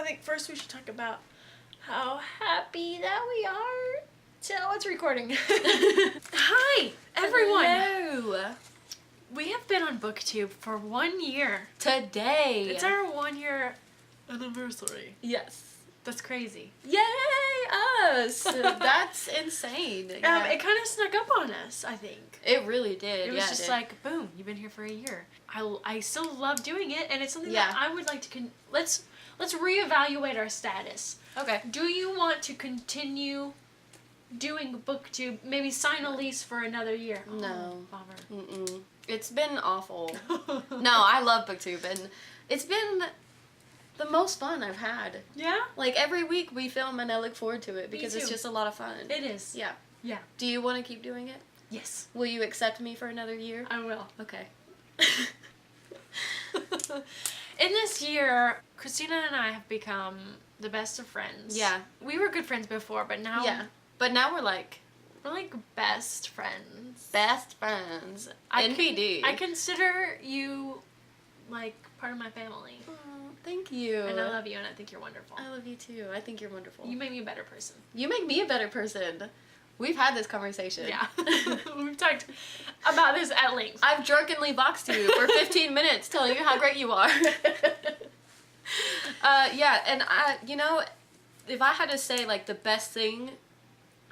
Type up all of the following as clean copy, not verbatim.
think first we should talk about how happy that we are. So it's recording. Hi, everyone. Hello. We have been on Booktube for 1 year. Today. It's our 1 year anniversary. Yes. That's crazy. Yay, us. That's insane. Yeah. It kind of snuck up on us, I think. It really did. It was just like, boom, you've been here for a year. I still love doing it, and it's something that I would like to let's reevaluate our status. Okay. Do you want to continue doing Booktube? Maybe sign a lease for another year. No. Oh, bummer. Mm-mm. It's been awful. No, I love Booktube, and it's been the most fun I've had. Yeah? Like, every week we film, and I look forward to it because it's just a lot of fun. It is. Yeah. Yeah. Do you want to keep doing it? Yes. Will you accept me for another year? I will. Okay. In this year, Christeena and I have become the best of friends. Yeah. We were good friends before, but now... Yeah. But now we're like best friends. best friends. NPD. I consider you like part of my family. Oh, thank you. And I love you, and I think you're wonderful. I love you too. I think you're wonderful. You make me a better person. You make me a better person. We've had this conversation. Yeah. We've talked about this at length. I've drunkenly boxed you for 15 minutes telling you how great you are. Yeah, and if I had to say, like, the best thing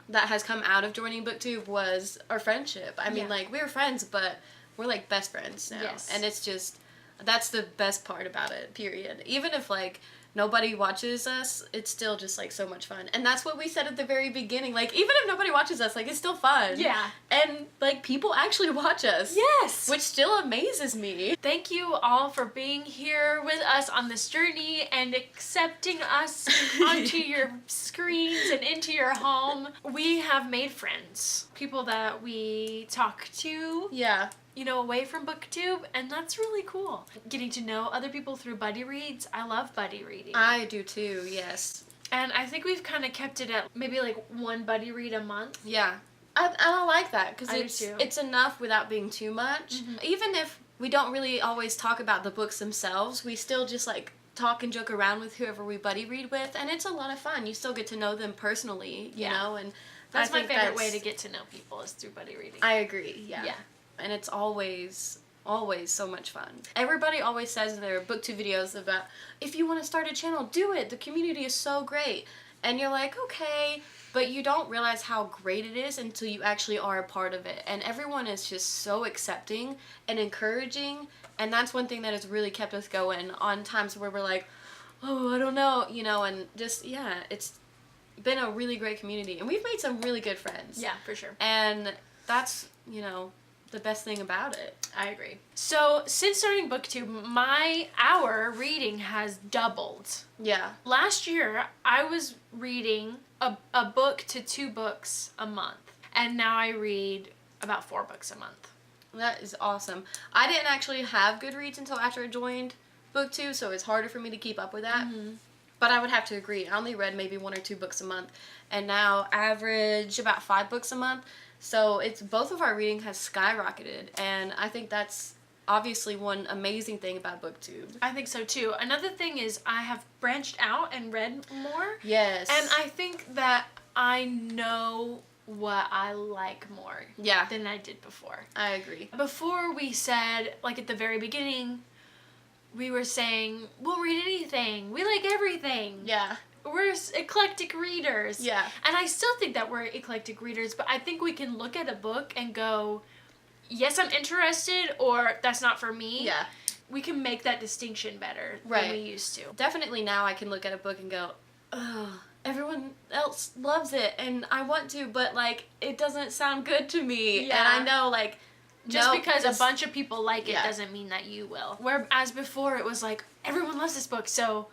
that has come out of joining Booktube was our friendship. I mean, like, we were friends, but we're, like, best friends now. Yes. And it's just, that's the best part about it, period. Even if, like, nobody watches us, it's still just, like, so much fun. And that's what we said at the very beginning. Like, even if nobody watches us, like, it's still fun. Yeah. And, like, people actually watch us. Yes! Which still amazes me. Thank you all for being here with us on this journey and accepting us onto your screens and into your home. We have made friends. People that we talk to. Yeah. Away from Booktube, and that's really cool. Getting to know other people through buddy reads. I love buddy reading. I do too, yes. And I think we've kind of kept it at maybe like one buddy read a month. Yeah. I like that, because do too. it's enough without being too much. Mm-hmm. Even if we don't really always talk about the books themselves, we still just, like, talk and joke around with whoever we buddy read with, and it's a lot of fun. You still get to know them personally, you know, and that's my favorite way to get to know people is through buddy reading. I agree, yeah. Yeah. And it's always so much fun. Everybody always says in their Booktube videos about, if you want to start a channel, do it. The community is so great. And you're like, okay, but you don't realize how great it is until you actually are a part of it. And everyone is just so accepting and encouraging. And that's one thing that has really kept us going on times where we're like, oh, I don't know, and just, it's been a really great community. And we've made some really good friends. Yeah, for sure. And that's, the best thing about it. I agree. So, since starting Booktube, our reading has doubled. Yeah. Last year, I was reading a book to 2 books a month. And now I read about 4 books a month. That is awesome. I didn't actually have Goodreads until after I joined Booktube, so it's harder for me to keep up with that. Mm-hmm. But I would have to agree. I only read maybe 1 or 2 books a month. And now average about 5 books a month. So it's both of our reading has skyrocketed, and I think that's obviously one amazing thing about Booktube. I think so too. Another thing is I have branched out and read more. Yes. And I think that I know what I like more than I did before. I agree. Before we said, like at the very beginning, we were saying, we'll read anything. We like everything. Yeah. We're eclectic readers. Yeah. And I still think that we're eclectic readers, but I think we can look at a book and go, yes, I'm interested, or that's not for me. Yeah. We can make that distinction better than we used to. Definitely now I can look at a book and go, oh, everyone else loves it, and I want to, but, like, it doesn't sound good to me. Yeah. And I know, like, just because a bunch of people like it doesn't mean that you will. Whereas before it was like, everyone loves this book, so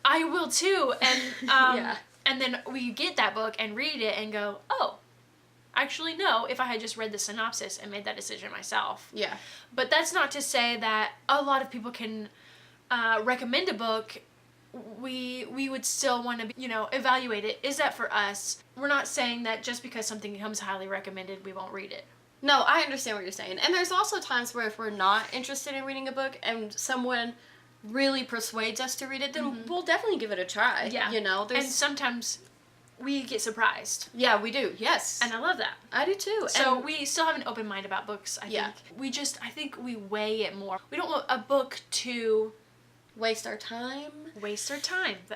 I will too, and and then we get that book and read it and go, oh, actually no, if I had just read the synopsis and made that decision myself. Yeah. But that's not to say that a lot of people can recommend a book. We would still want to, evaluate it. Is that for us? We're not saying that just because something comes highly recommended, we won't read it. No, I understand what you're saying. And there's also times where if we're not interested in reading a book and someone really persuades us to read it, then we'll definitely give it a try. Yeah. You know, and sometimes we get surprised. Yeah, we do. Yes. And I love that. I do too. So we still have an open mind about books, I think. I think we weigh it more. We don't want a book to waste our time.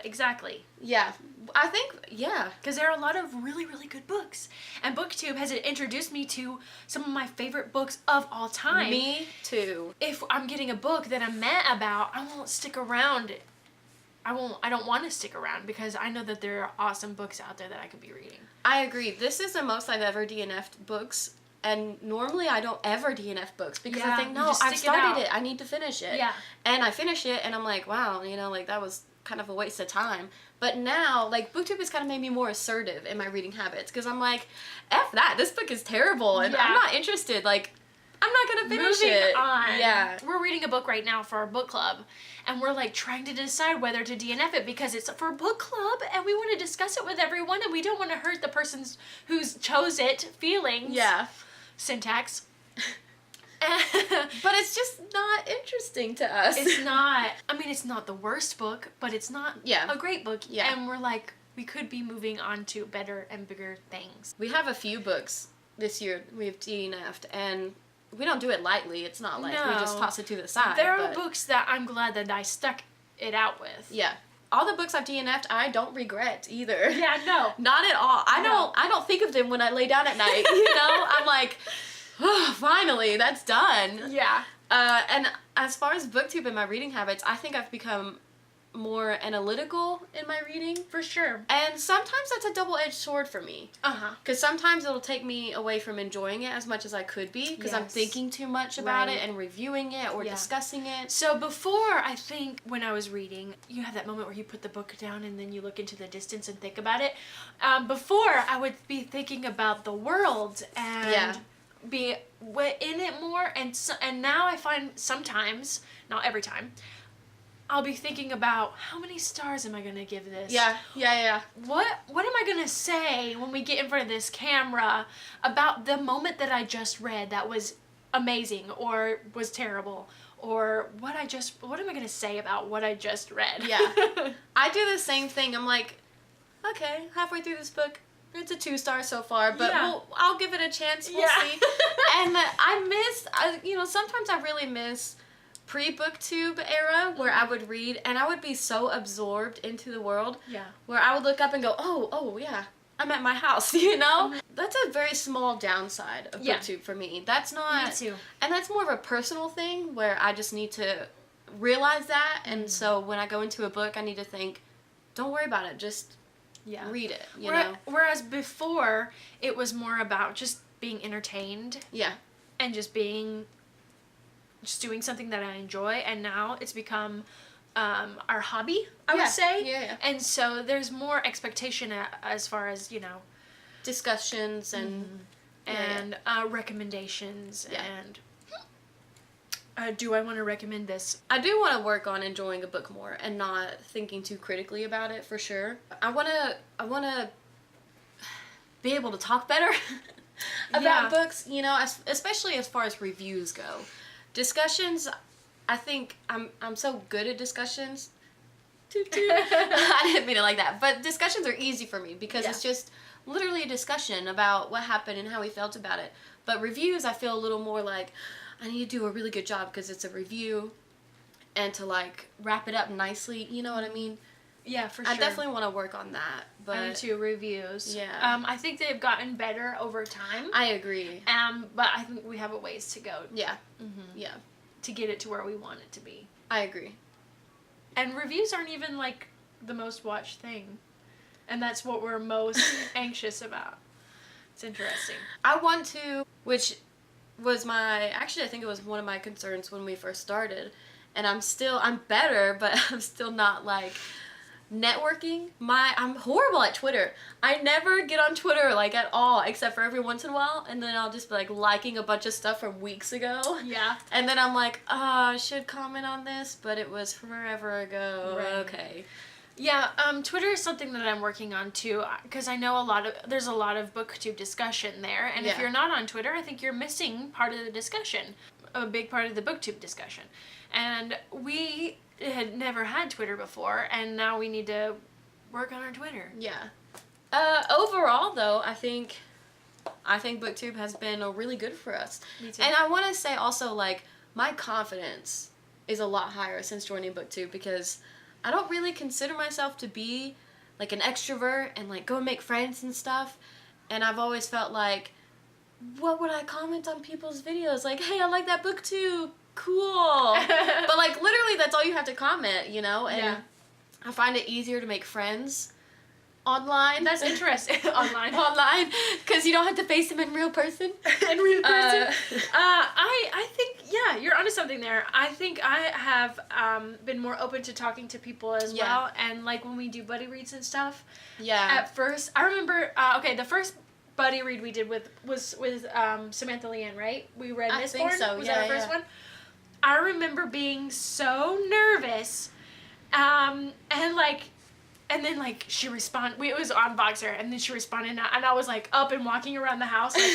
Exactly. Yeah. I think, because there are a lot of really, really good books. And Booktube has introduced me to some of my favorite books of all time. Me too. If I'm getting a book that I'm mad about, I won't stick around. I don't want to stick around because I know that there are awesome books out there that I could be reading. I agree. This is the most I've ever DNF'd books. And normally I don't ever DNF books because I think, no, I've started it. I need to finish it. Yeah. And I finish it and I'm like, wow, you know, like that was kind of a waste of time. But now, like, Booktube has kind of made me more assertive in my reading habits because I'm like, F that. This book is terrible and I'm not interested. Like, I'm not going to finish it. On. Yeah. We're reading a book right now for our book club and we're like trying to decide whether to DNF it because it's for a book club and we want to discuss it with everyone and we don't want to hurt the person who's chose it feelings. Yeah. Syntax. But it's just not interesting to us. It's not. I mean, it's not the worst book, but it's not a great book. Yeah. And we're like, we could be moving on to better and bigger things. We have a few books this year we've DNF'd, and we don't do it lightly. It's not like we just toss it to the side. There are books that I'm glad that I stuck it out with. Yeah. All the books I've DNF'd, I don't regret either. Yeah, no. Not at all. I don't think of them when I lay down at night, you know? I'm like, oh, finally, that's done. Yeah. And as far as Booktube and my reading habits, I think I've become more analytical in my reading. For sure. And sometimes that's a double-edged sword for me. Uh-huh. Because sometimes it'll take me away from enjoying it as much as I could be because I'm thinking too much about it and reviewing it or discussing it. So before, I think, when I was reading, you have that moment where you put the book down and then you look into the distance and think about it. Before, I would be thinking about the world and be in it more. And now I find sometimes, not every time, I'll be thinking about how many stars am I going to give this? Yeah. What am I going to say when we get in front of this camera about the moment that I just read that was amazing or was terrible? Or what am I going to say about what I just read? Yeah. I do the same thing. I'm like, okay, halfway through this book, it's a 2-star so far, but I'll give it a chance. We'll see. And sometimes I really miss pre-Booktube era where I would read and I would be so absorbed into the world where I would look up and go, oh yeah, I'm at my house, you know? That's a very small downside of Booktube for me. That's not... Me too. And that's more of a personal thing where I just need to realize that, and so when I go into a book, I need to think, don't worry about it, just read it, you know? Whereas before, it was more about just being entertained. Yeah. And just doing something that I enjoy, and now it's become our hobby, I would say. Yeah. And so there's more expectation as far as, discussions and recommendations and do I want to recommend this? I do want to work on enjoying a book more and not thinking too critically about it, for sure. I want to be able to talk better about books, especially as far as reviews go. Discussions, I think I'm so good at discussions. I didn't mean it like that. But discussions are easy for me because it's just literally a discussion about what happened and how we felt about it. But reviews, I feel a little more like I need to do a really good job because it's a review and to like wrap it up nicely. You know what I mean? Yeah, for sure. I definitely want to work on that. But I do too, reviews. Yeah. I think they've gotten better over time. I agree. But I think we have a ways to go. Yeah. Mm-hmm. Yeah. To get it to where we want it to be. I agree. And reviews aren't even like the most watched thing. And that's what we're most anxious about. It's interesting. I want to, which was I think it was one of my concerns when we first started. And I'm better, but I'm still not like networking. I'm horrible at Twitter. I never get on Twitter like at all, except for every once in a while, and then I'll just be like liking a bunch of stuff from weeks ago. Yeah. And then I'm like, I should comment on this, but it was forever ago. Right. Okay. Yeah, Twitter is something that I'm working on too, because I know there's a lot of Booktube discussion there, and if you're not on Twitter, I think you're missing part of the discussion, a big part of the Booktube discussion. And we had never had Twitter before, and now we need to work on our Twitter. Yeah. Overall, though, I think Booktube has been really good for us. Me too. And I want to say also, like, my confidence is a lot higher since joining Booktube, because I don't really consider myself to be, like, an extrovert and, like, go and make friends and stuff. And I've always felt like, what would I comment on people's videos? Like, hey, I like that book too. Cool. But, like, literally that's all you have to comment, you know? And I find it easier to make friends online. That's interesting. Online, because you don't have to face them in real person. I think, yeah, you're onto something there. I think I have been more open to talking to people as well, and like when we do buddy reads and stuff. Yeah. At first, I remember. The first buddy read we did was with Samantha Leanne, right? We read Mistborn. I think so. Was that our first one? I remember being so nervous, and then, like, she responded. It was on Voxer, and then she responded, and I was, like, up and walking around the house, like,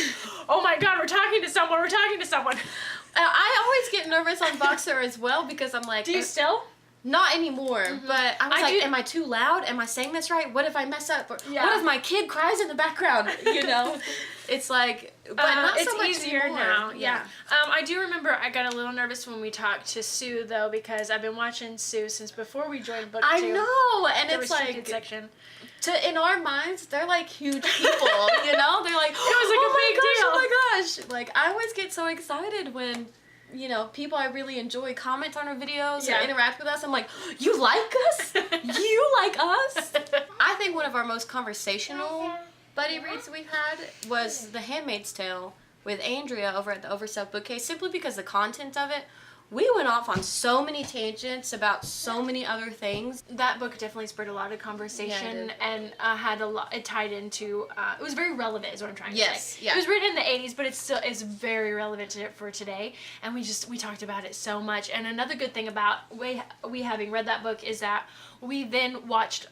oh, my God, we're talking to someone. I always get nervous on Voxer as well, because I'm like... Do you still? Not anymore, but I was am I too loud? Am I saying this right? What if I mess up? What if my kid cries in the background? You know? It's like... But not so much easier anymore. now. Yeah. I do remember I got a little nervous when we talked to Sue, though, because I've been watching Sue since before we joined Booktube. I know, and it's like section. In our minds, they're like huge people, you know? They're like, it was like a big deal. Oh my gosh! Like, I always get so excited when, you know, people I really enjoy comment on our videos or interact with us. I'm like, you like us? You like us? I think one of our most conversational buddy reads we've had was The Handmaid's Tale with Andrea over at the Overstuffed Bookcase, simply because the content of it, we went off on so many tangents about so many other things. That book definitely spurred a lot of conversation, and had a lot. It tied into. It was very relevant, is what I'm trying to say. Yeah. It was written in the '80s, but it's very relevant for today. And we talked about it so much. And another good thing about we having read that book is that we then watched.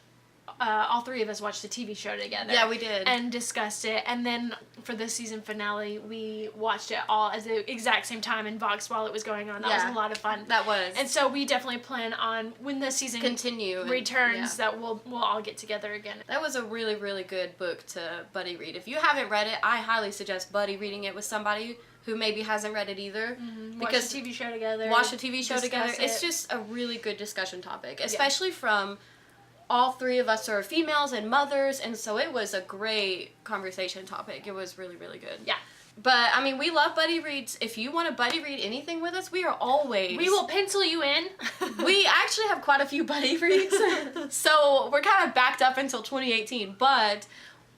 All three of us watched the TV show together. Yeah, we did. And discussed it. And then for the season finale, we watched it all at the exact same time in Vox while it was going on. That was a lot of fun. That was. And so we definitely plan on, when the season returns, that we'll all get together again. That was a really, really good book to buddy read. If you haven't read it, I highly suggest buddy reading it with somebody who maybe hasn't read it either. Mm-hmm. Because watch the TV show together. It's just a really good discussion topic, especially from... all three of us are females and mothers, and so it was a great conversation topic. It was really, really good. Yeah. But, I mean, we love buddy reads. If you want to buddy read anything with us, we are always... We will pencil you in. We actually have quite a few buddy reads, so we're kind of backed up until 2018, but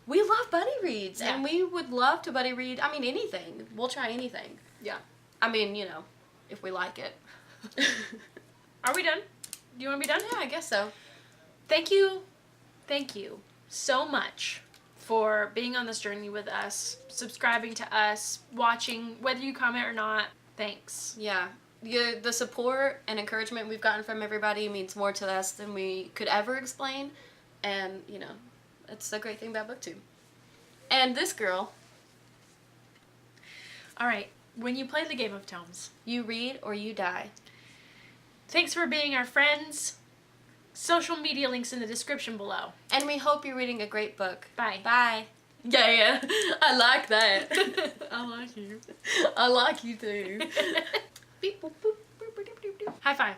we love buddy reads, and we would love to buddy read, I mean, anything. We'll try anything. Yeah. I mean, you know, if we like it. Are we done? Do you want to be done? Yeah, I guess so. Thank you so much for being on this journey with us, subscribing to us, watching, whether you comment or not. Thanks. Yeah. The support and encouragement we've gotten from everybody means more to us than we could ever explain. And, you know, it's the great thing about Booktube. And this girl. All right. When you play the Game of Tomes, you read or you die. Thanks for being our friends. Social media links in the description below. And we hope you're reading a great book. Bye. Bye. Yeah. I like that. I like you. I like you too. High five.